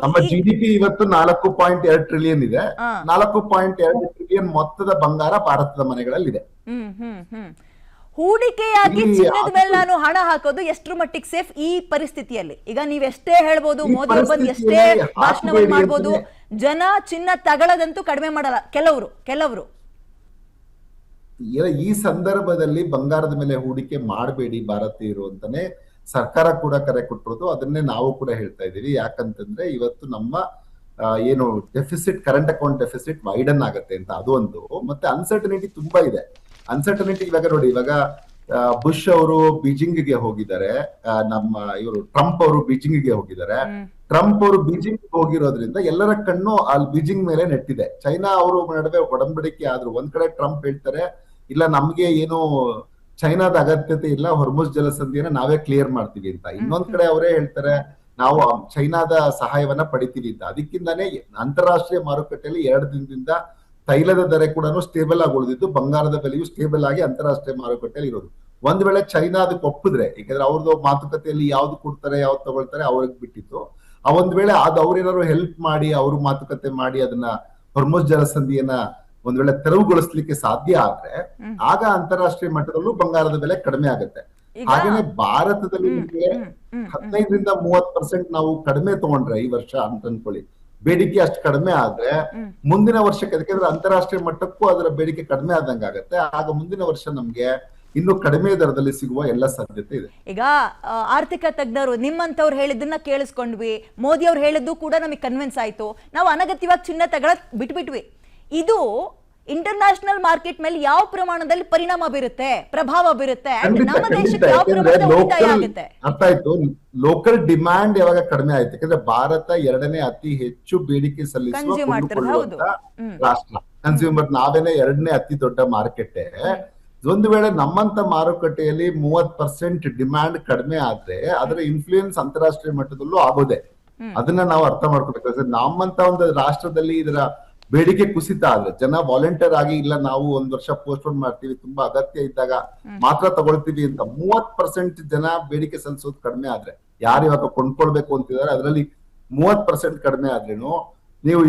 ನಮ್ಮ GDP ಇವತ್ತು 4.2 ಟ್ರಿಲಿಯನ್ ಇದೆ. 4.2 ಟ್ರಿಲಿಯನ್ ಮೊತ್ತದ ಬಂಗಾರ ಭಾರತದ ಮನೆಗಳಲ್ಲಿದೆ. ಹೂಡಿಕೆಯಾಗಿ ಚಿನ್ನದ ಮೇಲೆ ನಾನು ಹಣ ಹಾಕೋದು ಎಷ್ಟರ ಮಟ್ಟಿಗೆ ಸೇಫ್ ಈ ಪರಿಸ್ಥಿತಿಯಲ್ಲಿ? ಈಗ ನೀವೆಷ್ಟೇ ಹೇಳ್ಬೋದು, ಮೋದಿ ಅವ್ರು ಬಂದು ಎಷ್ಟೇ ಭಾಷಣವನ್ನು ಮಾಡ್ಬೋದು, ಜನ ಚಿನ್ನ ತಗೊಳ್ಳೋದಂತೂ ಕಡಿಮೆ ಮಾಡಲ್ಲ ಕೆಲವರು. ಈ ಸಂದರ್ಭದಲ್ಲಿ ಬಂಗಾರದ ಮೇಲೆ ಹೂಡಿಕೆ ಮಾಡಬೇಡಿ ಭಾರತೀಯರು ಅಂತಾನೆ ಸರ್ಕಾರ ಕೂಡ ಕರೆ ಕೊಟ್ಟಿರೋದು. ಅದನ್ನೇ ನಾವು ಕೂಡ ಹೇಳ್ತಾ ಇದೀವಿ. ಯಾಕಂತಂದ್ರೆ ಇವತ್ತು ನಮ್ಮ ಏನು deficit, current account deficit widen ಆಗತ್ತೆ ಅಂತ ಅದು ಒಂದು. ಮತ್ತೆ ಅನ್ಸರ್ಟನಿಟಿ ತುಂಬಾ ಇದೆ. ಅನ್ಸರ್ಟನಿಟಿ ಇವಾಗ ನೋಡಿ, ಇವಾಗ ಬುಷ್ ಅವರು ಬೀಜಿಂಗ್ಗೆ ಹೋಗಿದ್ದಾರೆ, ನಮ್ಮ ಇವರು ಟ್ರಂಪ್ ಅವರು ಬೀಜಿಂಗ್ಗೆ ಹೋಗಿದ್ದಾರೆ. ಟ್ರಂಪ್ ಅವರು ಬೀಜಿಂಗ್ ಹೋಗಿರೋದ್ರಿಂದ ಎಲ್ಲರ ಕಣ್ಣು ಅಲ್ಲಿ ಬೀಜಿಂಗ್ ಮೇಲೆ ನೆಟ್ಟಿದೆ. ಚೈನಾ ಅವರು ನಡುವೆ ಒಡಂಬಡಿಕೆ ಆದ್ರು. ಒಂದ್ ಕಡೆ ಟ್ರಂಪ್ ಹೇಳ್ತಾರೆ ಇಲ್ಲ ನಮ್ಗೆ ಏನು ಚೈನಾದ ಅಗತ್ಯತೆ ಇಲ್ಲ, ಹೊರ್ಮುಜ್ ಜಲಸಂಧಿಯನ್ನ ನಾವೇ ಕ್ಲಿಯರ್ ಮಾಡ್ತೀವಿ ಅಂತ. ಇನ್ನೊಂದ್ ಕಡೆ ಅವರೇ ಹೇಳ್ತಾರೆ ನಾವು ಚೈನಾದ ಸಹಾಯವನ್ನ ಪಡಿತೀವಿ ಅಂತ. ಅದಕ್ಕಿಂತಾನೆ ಅಂತಾರಾಷ್ಟ್ರೀಯ ಮಾರುಕಟ್ಟೆಯಲ್ಲಿ 2 ದಿನದಿಂದ ತೈಲದ ದರ ಕೂಡ ಸ್ಟೇಬಲ್ ಆಗಿ ಉಳಿದಿದ್ದು, ಬಂಗಾರದ ಬೆಲೆಯು ಸ್ಟೇಬಲ್ ಆಗಿ ಅಂತಾರಾಷ್ಟ್ರೀಯ ಮಾರುಕಟ್ಟೆಯಲ್ಲಿ ಇರೋದು. ಒಂದ್ ವೇಳೆ ಚೈನಾ ಅದಕ್ಕೆ ಒಪ್ಪಿದ್ರೆ, ಯಾಕಂದ್ರೆ ಅವ್ರದ್ದು ಮಾತುಕತೆಯಲ್ಲಿ ಯಾವ್ದು ಕೊಡ್ತಾರೆ ಯಾವ್ದು ತಗೊಳ್ತಾರೆ ಅವ್ರಿಗೆ ಬಿಟ್ಟಿತ್ತು. ಆ ಒಂದ್ ವೇಳೆ ಅವ್ರೇನಾದ್ರು ಹೆಲ್ಪ್ ಮಾಡಿ, ಅವ್ರು ಮಾತುಕತೆ ಮಾಡಿ ಅದನ್ನ ಹೊರ್ಮುಜ್ ಜಲಸಂಧಿಯನ್ನ ಒಂದ್ ವೇಳೆ ತೆರವುಗೊಳಿಸ್ಲಿಕ್ಕೆ ಸಾಧ್ಯ ಆದ್ರೆ ಆಗ ಅಂತಾರಾಷ್ಟ್ರೀಯ ಮಟ್ಟದಲ್ಲೂ ಬಂಗಾರದ ಬೆಲೆ ಕಡಿಮೆ ಆಗುತ್ತೆ. ಹಾಗೇನೆ ಭಾರತದಲ್ಲಿ 15 ರಿಂದ 30% ನಾವು ಕಡಿಮೆ ತಗೊಂಡ್ರೆ ಈ ವರ್ಷ ಅಂತ ಅನ್ಕೊಳ್ಳಿ, ಬೇಡಿಕೆ ಅಷ್ಟು ಕಡಿಮೆ ಆದ್ರೆ ಮುಂದಿನ ವರ್ಷಕ್ಕೆ, ಯಾಕಂದ್ರೆ ಅಂತಾರಾಷ್ಟ್ರೀಯ ಮಟ್ಟಕ್ಕೂ ಅದರ ಬೇಡಿಕೆ ಕಡಿಮೆ ಆದಂಗೆ ಆಗುತ್ತೆ. ಆಗ ಮುಂದಿನ ವರ್ಷ ನಮ್ಗೆ ಇನ್ನು ಕಡಿಮೆ ದರದಲ್ಲಿ ಸಿಗುವ ಎಲ್ಲ ಸಾಧ್ಯತೆ ಇದೆ. ಈಗ ಆರ್ಥಿಕ ತಜ್ಞರು ನಿಮ್ಮಂತವ್ರು ಹೇಳಿದ್ದನ್ನ ಕೇಳಿಸ್ಕೊಂಡ್ವಿ, ಮೋದಿ ಅವ್ರು ಹೇಳಿದ್ದು ಕೂಡ ನಮಗೆ ಕನ್ವಿನ್ಸ್ ಆಯ್ತು, ನಾವು ಅನಗತ್ಯವಾಗಿ ಚಿನ್ನ ತಗೊಳಕ್ ಬಿಟ್ಬಿಟ್ವಿ. ಇದು ಇಂಟರ್ನ್ಯಾಷನಲ್ ಮಾರ್ಕೆಟ್ ಮೇಲೆ ಯಾವ ಪ್ರಮಾಣದಲ್ಲಿ ಪರಿಣಾಮ ಬೀರುತ್ತೆ, ಪ್ರಭಾವ ಬೀರುತ್ತೆ, ನಮ್ಮ ದೇಶಕ್ಕೆ ಯಾವ ಪ್ರಮಾಣದ ಉಳಿತಾಯ ಆಗುತ್ತೆ? ಅರ್ಥ ಆಯ್ತು. ಲೋಕಲ್ ಡಿಮ್ಯಾಂಡ್ ಯಾವಾಗ ಕಡಿಮೆ ಆಯ್ತು, ಯಾಕಂದ್ರೆ ಭಾರತ 2ನೇ ಅತಿ ಹೆಚ್ಚು ಬೇಡಿಕೆ ಸಲ್ಲಿಸುವ ಕೊಂಡುಕೊಳ್ಳುವಂತ ರಾಷ್ಟ್ರ. ಕನ್ಸ್ಯೂಮರ್ ನಾವೇನೆ 2ನೇ ಅತಿ ದೊಡ್ಡ ಮಾರುಕಟ್ಟೆ. ಒಂದು ವೇಳೆ ನಮ್ಮಂತ ಮಾರುಕಟ್ಟೆಯಲ್ಲಿ 30% ಡಿಮ್ಯಾಂಡ್ ಕಡಿಮೆ ಆದ್ರೆ ಅದರ ಇನ್ಫ್ಲೂಯೆನ್ಸ್ ಅಂತಾರಾಷ್ಟ್ರೀಯ ಮಟ್ಟದಲ್ಲೂ ಆಗೋದೆ. ಅದನ್ನ ನಾವು ಅರ್ಥ ಮಾಡ್ಕೋಬೇಕು. ನಮ್ಮಂತ ಒಂದು ರಾಷ್ಟ್ರದಲ್ಲಿ ಇದರ ಬೇಡಿಕೆ ಕುಸಿತ ಆದ್ರೆ ಜನ ವಾಲಂಟಿಯರ್ ಆಗಿ ಇಲ್ಲ ನಾವು ಒಂದ್ ವರ್ಷ ಪೋಸ್ಟ್ಪೋನ್ ಮಾಡ್ತೀವಿ, ತುಂಬಾ ಅಗತ್ಯ ಇದ್ದಾಗ ಮಾತ್ರ ತಗೊಳ್ತೀವಿ ಅಂತ 30% ಜನ ಬೇಡಿಕೆ ಸಲ್ಲಿಸೋದು ಕಡಿಮೆ ಆದ್ರೆ, ಯಾರು ಇವಾಗ ಕೊಂಡ್ಕೊಳ್ಬೇಕು ಅಂತಿದ್ದಾರೆ ಅದರಲ್ಲಿ 30% ಕಡಿಮೆ ಆದ್ರೇನು ನೀವು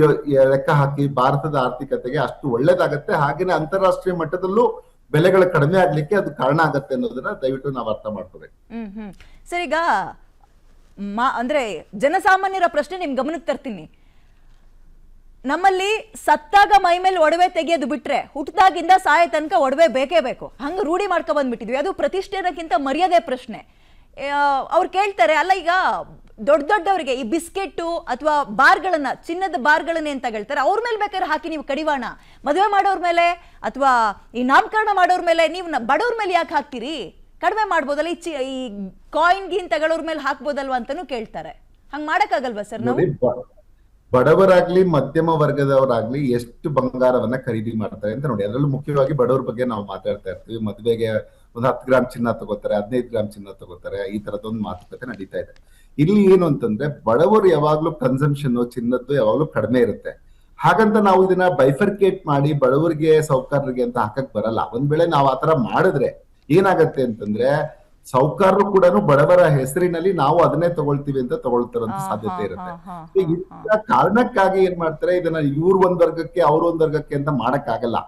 ಲೆಕ್ಕ ಹಾಕಿ ಭಾರತದ ಆರ್ಥಿಕತೆಗೆ ಅಷ್ಟು ಒಳ್ಳೇದಾಗತ್ತೆ. ಹಾಗೇನೆ ಅಂತಾರಾಷ್ಟ್ರೀಯ ಮಟ್ಟದಲ್ಲೂ ಬೆಲೆಗಳು ಕಡಿಮೆ ಆಗ್ಲಿಕ್ಕೆ ಅದು ಕಾರಣ ಆಗತ್ತೆ ಅನ್ನೋದನ್ನ ದಯವಿಟ್ಟು ನಾವು ಅರ್ಥ ಮಾಡ್ಕೋಬೇಕು. ಸರ್, ಈಗ ಅಂದ್ರೆ ಜನಸಾಮಾನ್ಯರ ಪ್ರಶ್ನೆ ನಿಮ್ ಗಮನಕ್ಕೆ ತರ್ತೀನಿ. ನಮ್ಮಲ್ಲಿ ಸತ್ತಾಗ ಮೈ ಮೇಲೆ ಒಡವೆ ತೆಗೆಯೋದು ಬಿಟ್ರೆ ಹುಟ್ಟದಾಗಿಂದ ಸಾಯ ತನಕ ಒಡವೆ ಬೇಕೇ ಬೇಕು, ಹಂಗ ರೂಢಿ ಮಾಡ್ಕೊ ಬಂದ್ಬಿಟ್ಟಿದ್ವಿ. ಅದು ಪ್ರತಿಷ್ಠೆನಕ್ಕಿಂತ ಮರ್ಯಾದೆ ಪ್ರಶ್ನೆ. ಅವ್ರು ಕೇಳ್ತಾರೆ, ಅಲ್ಲ ಈಗ ದೊಡ್ಡ ದೊಡ್ಡವರಿಗೆ ಈ ಬಿಸ್ಕೆಟ್ ಅಥವಾ ಬಾರ್ಗಳನ್ನ, ಚಿನ್ನದ ಬಾರ್ಗಳನ್ನ ಏನ್ ತಗೊಳ್ತಾರೆ, ಅವ್ರ ಮೇಲೆ ಬೇಕಾದ್ರೆ ಹಾಕಿ ನೀವು ಕಡಿವಾಣ, ಮದುವೆ ಮಾಡೋರ್ ಮೇಲೆ ಅಥವಾ ಈ ನಾಮಕರಣ ಮಾಡೋರ್ ಮೇಲೆ, ನೀವು ಬಡವ್ರ ಮೇಲೆ ಯಾಕೆ ಹಾಕ್ತೀರಿ, ಕಡಿಮೆ ಮಾಡ್ಬೋದಲ್ಲ, ಈ ಕಾಯಿನ್ ಗೀನ್ ತಗೊಳ್ಳೋರ್ ಮೇಲೆ ಹಾಕ್ಬೋದಲ್ವಾ ಅಂತಾನು ಕೇಳ್ತಾರೆ. ಹಂಗ್ ಮಾಡಕ್ಕಾಗಲ್ವಾ ಸರ್ ನಾವು? ಬಡವರಾಗ್ಲಿ ಮಧ್ಯಮ ವರ್ಗದವರಾಗ್ಲಿ ಎಷ್ಟು ಬಂಗಾರವನ್ನ ಖರೀದಿ ಮಾಡ್ತಾರೆ ಅಂತ ನೋಡಿ. ಅದರಲ್ಲೂ ಮುಖ್ಯವಾಗಿ ಬಡವರ ಬಗ್ಗೆ ನಾವು ಮಾತಾಡ್ತಾ ಇರ್ತೀವಿ. ಮದುವೆಗೆ ಒಂದು 10 ಗ್ರಾಮ್ ಚಿನ್ನ ತಗೋತಾರೆ, 15 ಗ್ರಾಮ್ ಚಿನ್ನ ತಗೋತಾರೆ, ಈ ತರದೊಂದು ಮಾತುಕತೆ ನಡೀತಾ ಇದೆ. ಇಲ್ಲಿ ಏನು ಅಂತಂದ್ರೆ ಬಡವರು ಯಾವಾಗ್ಲೂ ಕನ್ಸಂಪ್ಷನ್ ಚಿನ್ನದ್ದು ಯಾವಾಗ್ಲೂ ಕಡಿಮೆ ಇರುತ್ತೆ. ಹಾಗಂತ ನಾವು ಇದನ್ನ ಬೈಫರ್ಕೇಟ್ ಮಾಡಿ ಬಡವರಿಗೆ ಸೌಕರ್ಯರಿಗೆ ಅಂತ ಹಾಕಕ್ ಬರಲ್ಲ. ಒಂದ್ ವೇಳೆ ನಾವು ಆತರ ಮಾಡಿದ್ರೆ ಏನಾಗತ್ತೆ ಅಂತಂದ್ರೆ ಸೌಕರ್ಯರು ಕೂಡ ಬಡವರ ಹೆಸರಿನಲ್ಲಿ ನಾವು ಅದನ್ನೇ ತಗೊಳ್ತೀವಿ ಅಂತ ತಗೊಳ್ತಾರಂತ ಸಾಧ್ಯತೆ ಇರುತ್ತೆ. ಈ ಕಾರಣಕ್ಕಾಗಿ ಏನ್ ಮಾಡ್ತಾರೆ, ಇದನ್ನ ಇವ್ರ ಒಂದ್ ವರ್ಗಕ್ಕೆ ಅವ್ರ ಒಂದ್ ವರ್ಗಕ್ಕೆ ಅಂತ ಮಾಡಕ್ ಆಗಲ್ಲ.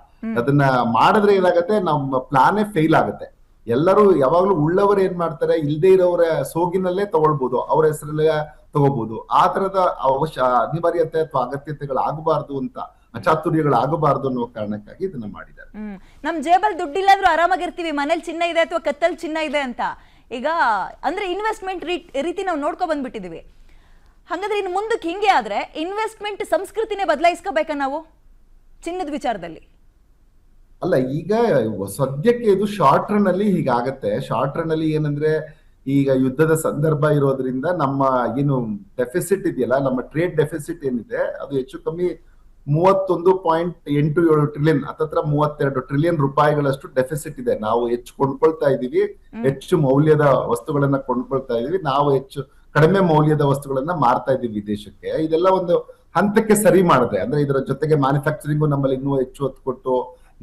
ಅದನ್ನ ಮಾಡಿದ್ರೆ ಏನಾಗತ್ತೆ, ನಮ್ಮ ಪ್ಲಾನೇ ಫೇಲ್ ಆಗುತ್ತೆ. ಎಲ್ಲರೂ ಯಾವಾಗ್ಲೂ ಉಳ್ಳವರು ಏನ್ ಮಾಡ್ತಾರೆ, ಇಲ್ದೇ ಇರೋರ ಸೋಗಿನಲ್ಲೇ ತಗೊಳ್ಬಹುದು, ಅವ್ರ ಹೆಸರಲ್ಲೇ ತಗೋಬಹುದು. ಆ ತರದ ಅನಿವಾರ್ಯತೆ ಅಥವಾ ಅಗತ್ಯತೆಗಳಾಗಬಾರ್ದು ಅಂತ, ಅಚಾತುರ್ಯಗಳಾಗಬಾರ್ದು ಅನ್ನೋ ಕಾರಣಕ್ಕಾಗಿ ಇದನ್ನ ಮಾಡಿದ್ದಾರೆ. ನಮ್ ಜೇಬಲ್ ದುಡ್ಡಿಲ್ಲ ಅಂದ್ರೂ ಆರಾಮಾಗಿರ್ತೀವಿ, ಮನೇಲಿ ಚಿನ್ನ ಇದೆ ಅಥವಾ ಕತ್ತಲ್ ಚಿನ್ನ ಇದೆ ಅಂತ. ಈಗ ಅಂದ್ರೆ ಇನ್ವೆಸ್ಟ್ಮೆಂಟ್ ರೀತಿ ನಾವು ನೋಡ್ಕೊ ಬಂದ್ಬಿಟ್ಟಿದೀವಿ. ಹಾಗಾದ್ರೆ ಇನ್ನು ಮುಂದಕ್ಕೆ ಹಿಂಗೆ ಆದ್ರೆ ಇನ್ವೆಸ್ಟ್ಮೆಂಟ್ ಸಂಸ್ಕೃತಿನೇ ಬದಲಾಯಿಸ್ಕೋಬೇಕಾ ನಾವು ಚಿನ್ನದ ವಿಚಾರದಲ್ಲಿ? ಅಲ್ಲ, ಈಗ ಸದ್ಯಕ್ಕೆ ಇದು ಶಾರ್ಟ್ ರನ್ ಅಲ್ಲಿ ಹೀಗಾಗತ್ತೆ. ಶಾರ್ಟ್ ರನ್ ಅಲ್ಲಿ ಏನಂದ್ರೆ, ಈಗ ಯುದ್ಧದ ಸಂದರ್ಭ ಇರೋದ್ರಿಂದ ನಮ್ಮ ಏನು ಡೆಫಿಸಿಟ್ ಇದೆಯಲ್ಲ, ನಮ್ಮ ಟ್ರೇಡ್ ಡೆಫಿಸಿಟ್ ಏನಿದೆ ಅದು ಹೆಚ್ಚು ಕಮ್ಮಿ 31.87 ಟ್ರಿಲಿಯನ್, ಹತ್ತತ್ರ 32 ಟ್ರಿಲಿಯನ್ ರೂಪಾಯಿಗಳಷ್ಟು ಡೆಫಿಸಿಟ್ ಇದೆ. ನಾವು ಹೆಚ್ಚು ಕೊಂಡ್ಕೊಳ್ತಾ ಇದೀವಿ, ಹೆಚ್ಚು ಮೌಲ್ಯದ ವಸ್ತುಗಳನ್ನ ಕೊಂಡ್ಕೊಳ್ತಾ ಇದೀವಿ, ನಾವು ಹೆಚ್ಚು ಕಡಿಮೆ ಮೌಲ್ಯದ ವಸ್ತುಗಳನ್ನ ಮಾರ್ತಾ ಇದೀವಿ ವಿದೇಶಕ್ಕೆ. ಇದೆಲ್ಲ ಒಂದು ಹಂತಕ್ಕೆ ಸರಿ ಮಾಡಿದ್ರೆ, ಅಂದ್ರೆ ಇದರ ಜೊತೆಗೆ ಮ್ಯಾನುಫ್ಯಾಕ್ಚರಿಂಗು ನಮ್ಮಲ್ಲಿ ಇನ್ನೂ ಹೆಚ್ಚು ಒತ್ತು ಕೊಟ್ಟು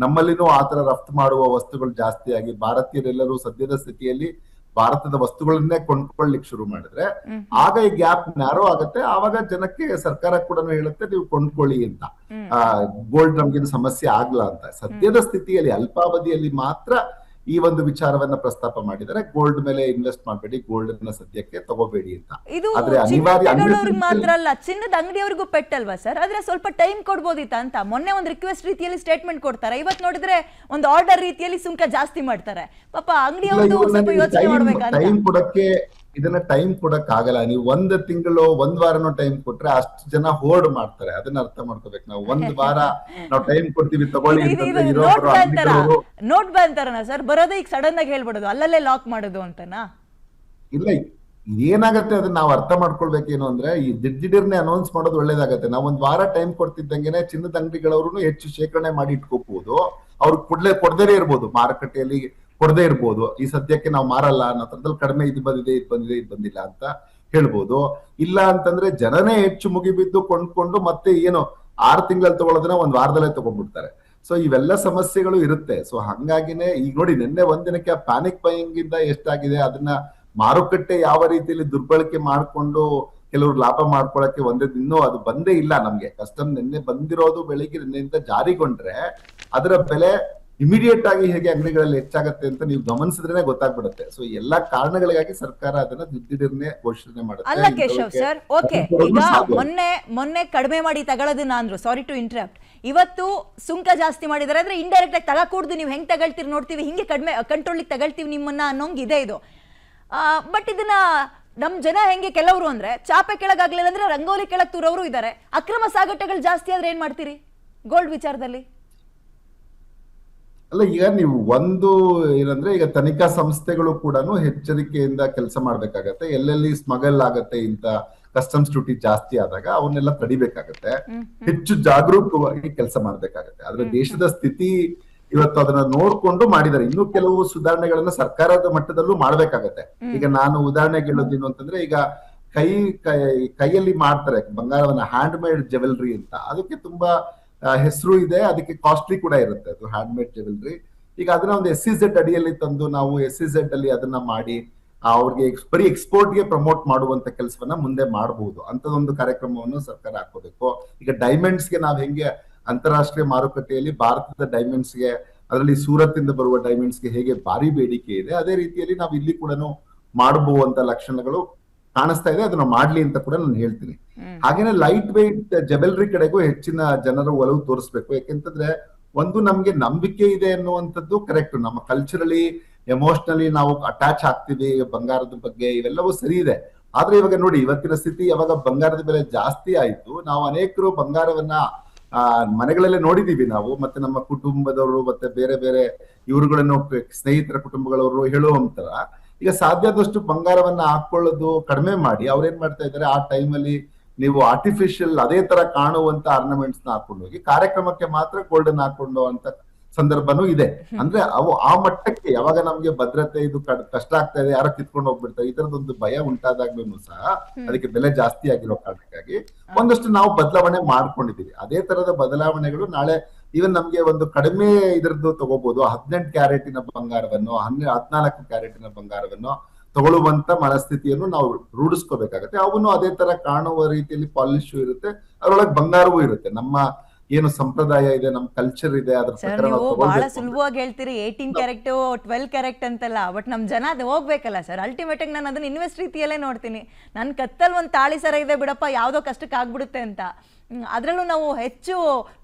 ನಮ್ಮಲ್ಲಿನೂ ಆತರ ರಫ್ತು ಮಾಡುವ ವಸ್ತುಗಳು ಜಾಸ್ತಿ ಆಗಿ ಭಾರತೀಯರೆಲ್ಲರೂ ಸದ್ಯದ ಸ್ಥಿತಿಯಲ್ಲಿ ಭಾರತದ ವಸ್ತುಗಳನ್ನೇ ಕೊಂಡ್ಕೊಳ್ಳಿಕ್ ಶುರು ಮಾಡಿದ್ರೆ ಆಗ ಈ ಗ್ಯಾಪ್ ನ್ಯಾರೋ ಆಗತ್ತೆ. ಆವಾಗ ಜನಕ್ಕೆ ಸರ್ಕಾರ ಕೂಡ ಹೇಳುತ್ತೆ ನೀವು ಕೊಂಡ್ಕೊಳ್ಳಿ ಅಂತ, ಗೋಲ್ಡ್ ನಮ್ಗೇನು ಸಮಸ್ಯೆ ಆಗ್ಲಾ ಅಂತ. ಸದ್ಯದ ಸ್ಥಿತಿಯಲ್ಲಿ ಅಲ್ಪಾವಧಿಯಲ್ಲಿ ಮಾತ್ರ ಈ ಒಂದು ವಿಚಾರವನ್ನ ಪ್ರಸ್ತಾಪ ಮಾಡಿದರೆ, ಗೋಲ್ಡ್ ಮೇಲೆ ಇನ್ವೆಸ್ಟ್ ಮಾಡಬೇಡಿ, ಗೋಲ್ಡ್ ಅನ್ನ ಸದ್ಯಕ್ಕೆ ತಗೋಬೇಡಿ ಅಂತ. ಆದ್ರೆ ಅನಿವಾರ್ಯ ಮಾತ್ರ ಅಲ್ಲ, ಚಿನ್ನದ ಅಂಗಡಿಯವರಿಗೂ ಪೆಟ್ಟಲ್ವಾ ಸರ್? ಆದ್ರೆ ಸ್ವಲ್ಪ ಟೈಮ್ ಕೊಡ್ಬೋದಿತ್ತ ಅಂತ. ಮೊನ್ನೆ ಒಂದು ರಿಕ್ವೆಸ್ಟ್ ರೀತಿಯಲ್ಲಿ ಸ್ಟೇಟ್ಮೆಂಟ್ ಕೊಡ್ತಾರೆ, ಇವತ್ತು ನೋಡಿದ್ರೆ ಒಂದು ಆರ್ಡರ್ ರೀತಿಯಲ್ಲಿ ಸುಂಕ ಜಾಸ್ತಿ ಮಾಡ್ತಾರೆ. ಪಾಪ ಅಂಗಡಿಯವರು ಸ್ವಲ್ಪ ಯೋಚನೆ ಮಾಡ್ಬೇಕಂತ. ಟೈಮ್ ಕೊಡಕ್ಕೆ ಇದನ್ನ ಟೈಮ್ ಕೊಡಕ್ ಆಗಲ್ಲ. ನೀವು 1 ತಿಂಗಳು 1 ವಾರನೋ ಟೈಮ್ ಕೊಟ್ರೆ ಅಷ್ಟು ಜನ ಹೋರ್ಡ್ ಮಾಡ್ತಾರೆ. ಅದನ್ನ ಅರ್ಥ ಮಾಡ್ಕೋಬೇಕು. ನಾವು 1 ವಾರ ನಾವು ಟೈಮ್ ಕೊಡ್ತೀವಿ ತಗೊಳ್ಳಿ ಅಂತಂದ್ರೆ ನೋಟ್ ಬಂತಾರನ ಸರ್, ಬರೋದೇ ಈಗ ಸಡನ್ ಆಗಿ ಹೇಳ್ಬಿಡೋದು, ಅಲ್ಲಲ್ಲೇ ಲಾಕ್ ಮಾಡೋದು ಅಂತನಾ? ಇಲ್ಲ, ಏನಾಗತ್ತೆ ಅದನ್ನ ನಾವು ಅರ್ಥ ಮಾಡ್ಕೊಳ್ಬೇಕೇನು ಅಂದ್ರೆ, ಈ ದಿಢೀರ್ನೆ ಅನೌನ್ಸ್ ಮಾಡೋದು ಒಳ್ಳೇದಾಗತ್ತೆ. ನಾವು 1 ವಾರ ಟೈಮ್ ಕೊಡ್ತಿದ್ದಂಗೆನೆ ಚಿನ್ನದ ಅಂಗಡಿಗಳವರು ಹೆಚ್ಚು ಶೇಖರಣೆ ಮಾಡಿ ಇಟ್ಕೋಬಹುದು. ಅವ್ರು ಕೊಡದೇ ಇರ್ಬೋದು, ಮಾರುಕಟ್ಟೆಯಲ್ಲಿ ಕೊಡದೇ ಇರ್ಬೋದು. ಈ ಸದ್ಯಕ್ಕೆ ನಾವು ಮಾರಲ್ಲ, ನತ್ರದಲ್ಲಿ ಕಡಿಮೆ ಇದು ಬಂದಿದೆ, ಇದು ಬಂದಿದೆ, ಇದು ಬಂದಿಲ್ಲ ಅಂತ ಹೇಳ್ಬೋದು. ಇಲ್ಲ ಅಂತಂದ್ರೆ ಜನನೇ ಹೆಚ್ಚು ಮುಗಿಬಿದ್ದು ಕೊಂಡ್ಕೊಂಡು ಮತ್ತೆ ಏನು 6 ತಿಂಗಳಲ್ಲಿ ತಗೊಳ್ಳೋದನ್ನ 1 ವಾರದಲ್ಲೇ ತಗೊಂಡ್ಬಿಡ್ತಾರೆ. ಸೊ ಇವೆಲ್ಲ ಸಮಸ್ಯೆಗಳು ಇರುತ್ತೆ. ಸೊ ಹಂಗಾಗಿನೇ ಈಗ ನೋಡಿ, ನಿನ್ನೆ ಒಂದಿನಕ್ಕೆ ಪ್ಯಾನಿಕ್ ಬೈಯಿಂಗ್ ಇಂದ ಎಷ್ಟಾಗಿದೆ, ಅದನ್ನ ಮಾರುಕಟ್ಟೆ ಯಾವ ರೀತಿಯಲ್ಲಿ ದುರ್ಬಳಕೆ ಮಾಡ್ಕೊಂಡು ಕೆಲವರು ಲಾಭ ಮಾಡ್ಕೊಳಕ್ಕೆ ಇನ್ನೂ ಅದು ಬಂದೇ ಇಲ್ಲ ನಮ್ಗೆ. ಕಸ್ಟಮ್ ನಿನ್ನೆ ಬಂದಿರೋದು ಬೆಳಿಗ್ಗೆ ನಿನ್ನೆಯಿಂದ ಜಾರಿಗೊಂಡ್ರೆ ಅದರ ಬೆಲೆ ಇಮಿಡಿಯೇಟ್ ಆಗಿ ಹೇಗೆ ಅಂಗಡಿಗಳಲ್ಲಿ ಹೆಚ್ಚಾಗತ್ತೆ ಅಂತ ನೀವು ಗಮನಿಸಿದ್ರೆ ಗೊತ್ತಾಗ್ಬಿಡುತ್ತೆ. ಸೊ ಎಲ್ಲಾ ಕಾರಣಗಳಿಗಾಗಿ ಸರ್ಕಾರ ಅದನ್ನ ದಿಢೀರ್ನೆ ಘೋಷಣೆ ಮಾಡುತ್ತೆ. ಅಲ್ಲ ಕೇಶವ್ ಸರ್, ಓಕೆ, ಈಗ ಮೊನ್ನೆ ಕಡಿಮೆ ಮಾಡಿ ತಗೊಳ್ಳೋದನ್ನ ಅಂದ್ರು, ಸಾರಿ ಟು ಇಂಟರಪ್ಟ್. ಇವತ್ತು ಸುಂಕ ಜಾಸ್ತಿ ಮಾಡಿದಾರೆ ಅಂದ್ರೆ ಇಂಡೈರೆಕ್ಟ್ ಆಗಿ ತಗಕೂಡ್ದು, ನೀವು ಹೆಂಗ್ ತಗೊಳ್ತೀರಿ ನೋಡ್ತೀವಿ, ಹಿಂಗೆ ಕಡಿಮೆ ಕಂಟ್ರೋಲಿಗೆ ತಗೊಳ್ತೀವಿ ನಿಮ್ಮನ್ನ ಅನ್ನೋಂಗ್ ಇದೆ ಇದು. ಬಟ್ ಇದನ್ನ ನಮ್ ಜನ ಹೆಂಗೆ ಕೆಲವರು ಅಂದ್ರೆ ಚಾಪೆ ಕೆಳಗಾಗ್ಲಿಲ್ಲ ಅಂದ್ರೆ ರಂಗೋಲಿ ಕೆಳಗ್ ತೂರವರು ಇದ್ದಾರೆ. ಅಕ್ರಮ ಸಾಗಾಟಗಳು ಜಾಸ್ತಿ ಆದ್ರೆ ಏನ್ ಮಾಡ್ತೀರಿ ಗೋಲ್ಡ್ ವಿಚಾರದಲ್ಲಿ? ಅಲ್ಲ, ಈಗ ನೀವು ಒಂದು ಏನಂದ್ರೆ ಈಗ ತನಿಖಾ ಸಂಸ್ಥೆಗಳು ಕೂಡ ಎಚ್ಚರಿಕೆಯಿಂದ ಕೆಲಸ ಮಾಡ್ಬೇಕಾಗತ್ತೆ. ಎಲ್ಲೆಲ್ಲಿ ಸ್ಮಗಲ್ ಆಗತ್ತೆ, ಇಂತ ಕಸ್ಟಮ್ಸ್ ಡ್ಯೂಟಿ ಜಾಸ್ತಿ ಆದಾಗ ಅವನ್ನೆಲ್ಲ ತಡಿಬೇಕಾಗತ್ತೆ. ಹೆಚ್ಚು ಜಾಗರೂಕವಾಗಿ ಕೆಲಸ ಮಾಡ್ಬೇಕಾಗತ್ತೆ. ಆದ್ರೆ ದೇಶದ ಸ್ಥಿತಿ ಇವತ್ತು ಅದನ್ನ ನೋಡ್ಕೊಂಡು ಮಾಡಿದ್ದಾರೆ. ಇನ್ನು ಕೆಲವು ಸುಧಾರಣೆಗಳನ್ನ ಸರ್ಕಾರದ ಮಟ್ಟದಲ್ಲೂ ಮಾಡ್ಬೇಕಾಗತ್ತೆ. ಈಗ ನಾನು ಉದಾಹರಣೆಗೆ ಹೇಳೋದೇನು ಅಂತಂದ್ರೆ, ಈಗ ಕೈಯಲ್ಲಿ ಮಾಡ್ತಾರೆ ಬಂಗಾರವನ್ನ, ಹ್ಯಾಂಡ್ ಮೇಡ್ ಜೆವೆಲ್ರಿ ಅಂತ. ಅದಕ್ಕೆ ತುಂಬಾ ಹೆಸರು ಇದೆ, ಅದಕ್ಕೆ ಕಾಸ್ಟ್ಲಿ ಕೂಡ ಇರುತ್ತೆ ಅದು ಹ್ಯಾಂಡ್ ಮೇಡ್ ಜೆವೆಲ್ರಿ. ಈಗ ಅದನ್ನ ಒಂದು SEZ ಅಡಿಯಲ್ಲಿ ತಂದು ನಾವು SEZ ಅಲ್ಲಿ ಅದನ್ನ ಮಾಡಿ ಅವ್ರಿಗೆ ಬರೀ ಎಕ್ಸ್ಪೋರ್ಟ್ ಗೆ ಪ್ರಮೋಟ್ ಮಾಡುವಂತ ಕೆಲಸವನ್ನ ಮುಂದೆ ಮಾಡಬಹುದು. ಅಂತದೊಂದು ಕಾರ್ಯಕ್ರಮವನ್ನು ಸರ್ಕಾರ ಹಾಕೋಬೇಕು. ಈಗ ಡೈಮಂಡ್ಸ್ ಗೆ ನಾವ್ ಹೆಂಗೆ ಅಂತಾರಾಷ್ಟ್ರೀಯ ಮಾರುಕಟ್ಟೆಯಲ್ಲಿ ಭಾರತದ ಡೈಮಂಡ್ಸ್ ಗೆ, ಅದರಲ್ಲಿ ಸೂರತ್ ಇಂದ ಬರುವ ಡೈಮಂಡ್ಸ್ ಗೆ ಹೇಗೆ ಭಾರಿ ಬೇಡಿಕೆ ಇದೆ, ಅದೇ ರೀತಿಯಲ್ಲಿ ನಾವು ಇಲ್ಲಿ ಕೂಡ ಮಾಡಬಹುವಂತ ಲಕ್ಷಣಗಳು ಕಾಣಿಸ್ತಾ ಇದೆ. ಅದನ್ನ ಮಾಡ್ಲಿ ಅಂತ ಕೂಡ ನಾನು ಹೇಳ್ತೀನಿ. ಹಾಗೇನೆ ಲೈಟ್ ವೆಯ್ಟ್ ಜೆವೆಲ್ರಿ ಕಡೆಗೂ ಹೆಚ್ಚಿನ ಜನರು ಒಲವು ತೋರಿಸ್ಬೇಕು. ಯಾಕೆಂತಂದ್ರೆ ಒಂದು ನಮ್ಗೆ ನಂಬಿಕೆ ಇದೆ ಅನ್ನುವಂಥದ್ದು ಕರೆಕ್ಟ್. ನಮ್ಮ ಕಲ್ಚರಲಿ, ಎಮೋಷನಲಿ ನಾವು ಅಟ್ಯಾಚ್ ಆಗ್ತೀವಿ ಬಂಗಾರದ ಬಗ್ಗೆ, ಇವೆಲ್ಲವೂ ಸರಿ ಇದೆ. ಆದ್ರೆ ಇವಾಗ ನೋಡಿ, ಇವತ್ತಿನ ಸ್ಥಿತಿ, ಯಾವಾಗ ಬಂಗಾರದ ಬೆಲೆ ಜಾಸ್ತಿ ಆಯ್ತು, ನಾವು ಅನೇಕರು ಬಂಗಾರವನ್ನ ಮನೆಗಳಲ್ಲೇ ನೋಡಿದೀವಿ ನಾವು, ಮತ್ತೆ ನಮ್ಮ ಕುಟುಂಬದವರು ಮತ್ತೆ ಬೇರೆ ಬೇರೆ ಇವರುಗಳನ್ನು ಸ್ನೇಹಿತರ ಕುಟುಂಬಗಳವರು ಹೇಳುವಂತರ, ಈಗ ಸಾಧ್ಯ ಆದಷ್ಟು ಬಂಗಾರವನ್ನ ಹಾಕೊಳ್ಳೋದು ಕಡಿಮೆ ಮಾಡಿ ಅವ್ರೇನ್ ಮಾಡ್ತಾ ಇದ್ದಾರೆ, ಆ ಟೈಮಲ್ಲಿ ನೀವು ಆರ್ಟಿಫಿಷಿಯಲ್ ಅದೇ ತರ ಕಾಣುವಂತ ಆರ್ನಮೆಂಟ್ಸ್ ನ ಹಾಕೊಂಡು ಹೋಗಿ ಕಾರ್ಯಕ್ರಮಕ್ಕೆ ಮಾತ್ರ ಗೋಲ್ಡನ್ ಹಾಕೊಂಡು ಅಂತ ಸಂದರ್ಭನೂ ಇದೆ. ಅಂದ್ರೆ ಅವು ಆ ಮಟ್ಟಕ್ಕೆ ಯಾವಾಗ ನಮ್ಗೆ ಭದ್ರತೆ ಇದು ಕಷ್ಟ ಆಗ್ತಾ ಇದೆ, ಯಾರೋ ಕಿತ್ಕೊಂಡು ಹೋಗ್ಬಿಡ್ತಾರೆ, ಈ ತರದೊಂದು ಭಯ ಉಂಟಾದಾಗ್ಲೂ ಸಹ ಅದಕ್ಕೆ ಬೆಲೆ ಜಾಸ್ತಿ ಆಗಿರೋ ಕಾರಣಕ್ಕಾಗಿ ಒಂದಷ್ಟು ನಾವು ಬದಲಾವಣೆ ಮಾಡ್ಕೊಂಡಿದೀವಿ. ಅದೇ ತರದ ಬದಲಾವಣೆಗಳು ನಾಳೆ ಈವನ್ ನಮ್ಗೆ ಒಂದು ಕಡಿಮೆ ಇದ್ರದ್ದು ತಗೋಬಹುದು, 18 ಕ್ಯಾರೆಟಿನ ಬಂಗಾರವನ್ನು, 14 ಕ್ಯಾರೆಟಿನ ಬಂಗಾರವನ್ನು ತಗೊಳ್ಳುವಂತ ಮನಸ್ಥಿತಿಯನ್ನು ನಾವು ರೂಢಿಸ್ಕೋಬೇಕಾಗತ್ತೆ. ಅವನು ಅದೇ ತರ ಕಾಣುವ ರೀತಿಯಲ್ಲಿ ಪಾಲಿಶ್ ಇರುತ್ತೆ, ಅದರೊಳಗೆ ಬಂಗಾರವೂ ಇರುತ್ತೆ. ನಮ್ಮ ಏನು ಸಂಪ್ರದಾಯ ಇದೆ, ನಮ್ಮ ಕಲ್ಚರ್ ಇದೆ, ಅದ್ರ ಪ್ರಕಾರ ನಾವು ಬಹಳ ಸುಲಭವಾಗಿ ಹೇಳ್ತೀರಿ 18 ಕ್ಯಾರೆಟ್ 12 ಕ್ಯಾರೆಟ್ ಅಂತೆಲ್ಲ. ಬಟ್ ನಮ್ ಜನ ಅದು ಹೋಗ್ಬೇಕಲ್ಲ ಸರ್. ಅಲ್ಟಿಮೇಟ್ ಆಗಿ ನಾನು ಅದನ್ನ ಇನ್ವೆಸ್ಟ್ ರೀತಿಯಲ್ಲೇ ನೋಡ್ತೀನಿ. ನನ್ ಕತ್ತಲ್ ಒಂದ್ ತಾಳಿ ಸರ ಇದೆ ಬಿಡಪ್ಪ, ಯಾವ್ದೋ ಕಷ್ಟಕ್ಕೆ ಆಗ್ಬಿಡುತ್ತೆ ಅಂತ. ಅದ್ರಲ್ಲೂ ನಾವು ಹೆಚ್ಚು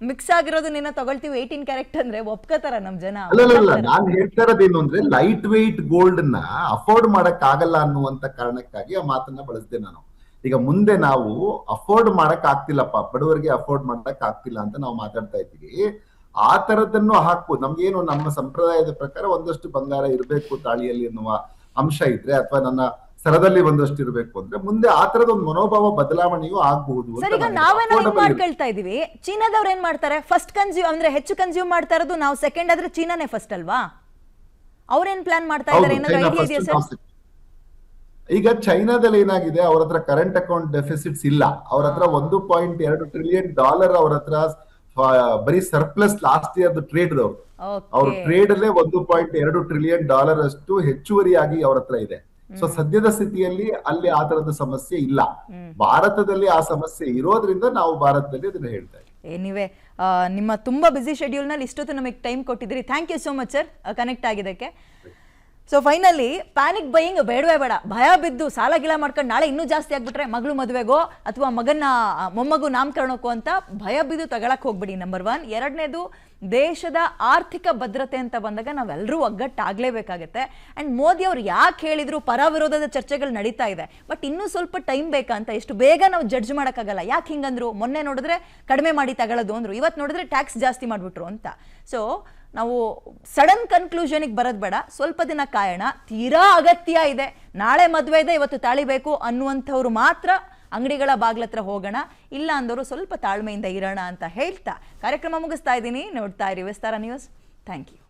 ಮಿಕ್ಸ್ ಆಗಿರೋದು ನಿನ್ನ ತಗೊಳ್ತೀವಿ 18 ಕ್ಯಾರೆಟ್ ಅಂದ್ರೆ ಒಪ್ಕೋತಾರ ನಮ್ ಜನ? ಅಲ್ಲ, ನಾನ್ ಹೇಳ್ತಾ ಇರೋದೇನು ಅಂದ್ರೆ ಲೈಟ್ ವೆಯ್ಟ್ ಗೋಲ್ಡ್ ನ ಅಫೋರ್ಡ್ ಮಾಡಕ್ ಆಗಲ್ಲ ಅನ್ನುವಂತ ಕಾರಣಕ್ಕಾಗಿ ಆ ಮಾತನ್ನ ಬಳಸಿದೆ ನಾನು. ಈಗ ಮುಂದೆ ನಾವು ಅಫೋರ್ಡ್ ಮಾಡಕ್ ಆಗ್ತಿಲ್ಲಪ್ಪ, ಬಡವರಿಗೆ ಅಫೋರ್ಡ್ ಮಾಡಕ್ ಆಗ್ತಿಲ್ಲ ಅಂತ ನಾವು ಮಾತಾಡ್ತಾ ಇದ್ದೀವಿ. ಆ ತರದನ್ನು ಹಾಕ್ಬೋದು. ನಮ್ಗೇನು ನಮ್ಮ ಸಂಪ್ರದಾಯದ ಪ್ರಕಾರ ಒಂದಷ್ಟು ಬಂಗಾರ ಇರಬೇಕು ತಾಳಿಯಲ್ಲಿ ಎನ್ನುವ ಅಂಶ ಇದ್ರೆ, ಅಥವಾ ನನ್ನ ಸರದಲ್ಲಿ ಒಂದಷ್ಟು ಇರಬೇಕು ಅಂದ್ರೆ ಮುಂದೆ ಆ ತರದ ಒಂದು ಮನೋಭಾವ ಬದಲಾವಣೆಯೂ ಆಗಬಹುದು. ಈಗ ನಾವೇನೋ ಮಾಡ್ಕೊಳ್ತಾ ಇದೀವಿ. ಚೀನಾದವ್ರು ಏನ್ ಮಾಡ್ತಾರೆ, ಫಸ್ಟ್ ಕನ್ಸ್ಯೂಮ್ ಅಂದ್ರೆ ಹೆಚ್ಚು ಕನ್ಸ್ಯೂಮ್ ಮಾಡ್ತಾ ಇರೋದು ನಾವು, ಸೆಕೆಂಡ್ ಆದ್ರೆ ಚೀನಾನೇ ಫಸ್ಟ್ ಅಲ್ವಾ? ಅವ್ರೇನ್ ಪ್ಲಾನ್ ಮಾಡ್ತಾ ಇದಾರೆ? ಈಗ ಚೈನಾದಲ್ಲಿ ಏನಾಗಿದೆ, ಅವ್ರ ಹತ್ರ ಕರೆಂಟ್ ಅಕೌಂಟ್ ಡೆಫಿಸಿಟ್ಸ್ ಇಲ್ಲ. ಅವ್ರ ಹತ್ರ $1.2 ಟ್ರಿಲಿಯನ್ ಅವ್ರ ಹತ್ರ ಬರೀ ಸರ್ಪ್ಲಸ್ ಲಾಸ್ಟ್ ಇಯರ್ ಟ್ರೇಡ್ ಅವ್ರ ಟ್ರೇಡ್ ಅಲ್ಲೇ $1.2 ಟ್ರಿಲಿಯನ್ ಅಷ್ಟು ಹೆಚ್ಚುವರಿಯಾಗಿ ಅವ್ರ ಹತ್ರ ಇದೆ. ಸೊ ಸದ್ಯದ ಸ್ಥಿತಿಯಲ್ಲಿ ಅಲ್ಲಿ ಆ ತರದ ಸಮಸ್ಯೆ ಇಲ್ಲ. ಭಾರತದಲ್ಲಿ ಆ ಸಮಸ್ಯೆ ಇರೋದ್ರಿಂದ ನಾವು ಭಾರತದಲ್ಲಿ ಅದನ್ನ ಹೇಳ್ತಾ ಇದ್ದೀವಿ. ಎನಿವೆ, ನಿಮ್ಮ ತುಂಬಾ ಬಿಸಿ ಶೆಡ್ಯೂಲ್ ನಲ್ಲಿ ಇಷ್ಟೊತ್ತು ನಮಗೆ ಟೈಮ್ ಕೊಟ್ಟಿದ್ರಿ. Thank you so much sir connect ಆಗಿದ್ದಕ್ಕೆ. ಸೊ ಫೈನಲಿ ಪ್ಯಾನಿಕ್ ಬೈಯಿಂಗ್ ಬೇಡವೇ ಬೇಡ. ಭಯ ಬಿದ್ದು ಸಾಲ ಗಿಲ ಮಾಡ್ಕೊಂಡು ನಾಳೆ ಇನ್ನೂ ಜಾಸ್ತಿ ಆಗ್ಬಿಟ್ರೆ ಮಗಳು ಮದುವೆಗೋ ಅಥವಾ ಮಗನ ಮೊಮ್ಮಗು ನಾಮಕರಣಕ್ಕೋ ಅಂತ ಭಯ ಬಿದ್ದು ತಗೊಳಕ್ ಹೋಗ್ಬಿಡಿ. ನಂಬರ್ 1. ಎರಡನೇದು, ದೇಶದ ಆರ್ಥಿಕ ಭದ್ರತೆ ಅಂತ ಬಂದಾಗ ನಾವೆಲ್ಲರೂ ಒಗ್ಗಟ್ಟಾಗಲೇಬೇಕಾಗತ್ತೆ. ಆ್ಯಂಡ್ ಮೋದಿ ಅವ್ರು ಯಾಕೆ ಹೇಳಿದ್ರು, ಪರ ವಿರೋಧದ ಚರ್ಚೆಗಳು ನಡೀತಾ ಇದೆ, ಬಟ್ ಇನ್ನೂ ಸ್ವಲ್ಪ ಟೈಮ್ ಬೇಕಂತ. ಎಷ್ಟು ಬೇಗ ನಾವು ಜಡ್ಜ್ ಮಾಡೋಕ್ಕಾಗಲ್ಲ. ಯಾಕೆ ಹಿಂಗಂದ್ರು, ಮೊನ್ನೆ ನೋಡಿದ್ರೆ ಕಡಿಮೆ ಮಾಡಿ ತಗೊಳ್ಳೋದು ಅಂದ್ರು, ಇವತ್ತು ನೋಡಿದ್ರೆ ಟ್ಯಾಕ್ಸ್ ಜಾಸ್ತಿ ಮಾಡಿಬಿಟ್ರು ಅಂತ. ಸೊ ನಾವು ಸಡನ್ ಕನ್ಕ್ಲೂಷನ್ಗೆ ಬರೋದು ಬೇಡ, ಸ್ವಲ್ಪ ದಿನ ಕಾಯೋಣ. ತೀರಾ ಅಗತ್ಯ ಇದೆ, ನಾಳೆ ಮದುವೆ ಇದೆ, ಇವತ್ತು ತಾಳಿ ಬೇಕು ಅನ್ನುವಂಥವ್ರು ಮಾತ್ರ ಅಂಗಡಿಗಳ ಬಾಗ್ಲತ್ರ ಹೋಗೋಣ, ಇಲ್ಲ ಅಂದವರು ಸ್ವಲ್ಪ ತಾಳ್ಮೆಯಿಂದ ಇರೋಣ ಅಂತ ಹೇಳ್ತಾ ಕಾರ್ಯಕ್ರಮ ಮುಗಿಸ್ತಾ ಇದ್ದೀನಿ. ನೋಡ್ತಾ ಇರಿ ವಿಸ್ತಾರ ನ್ಯೂಸ್. Thank you.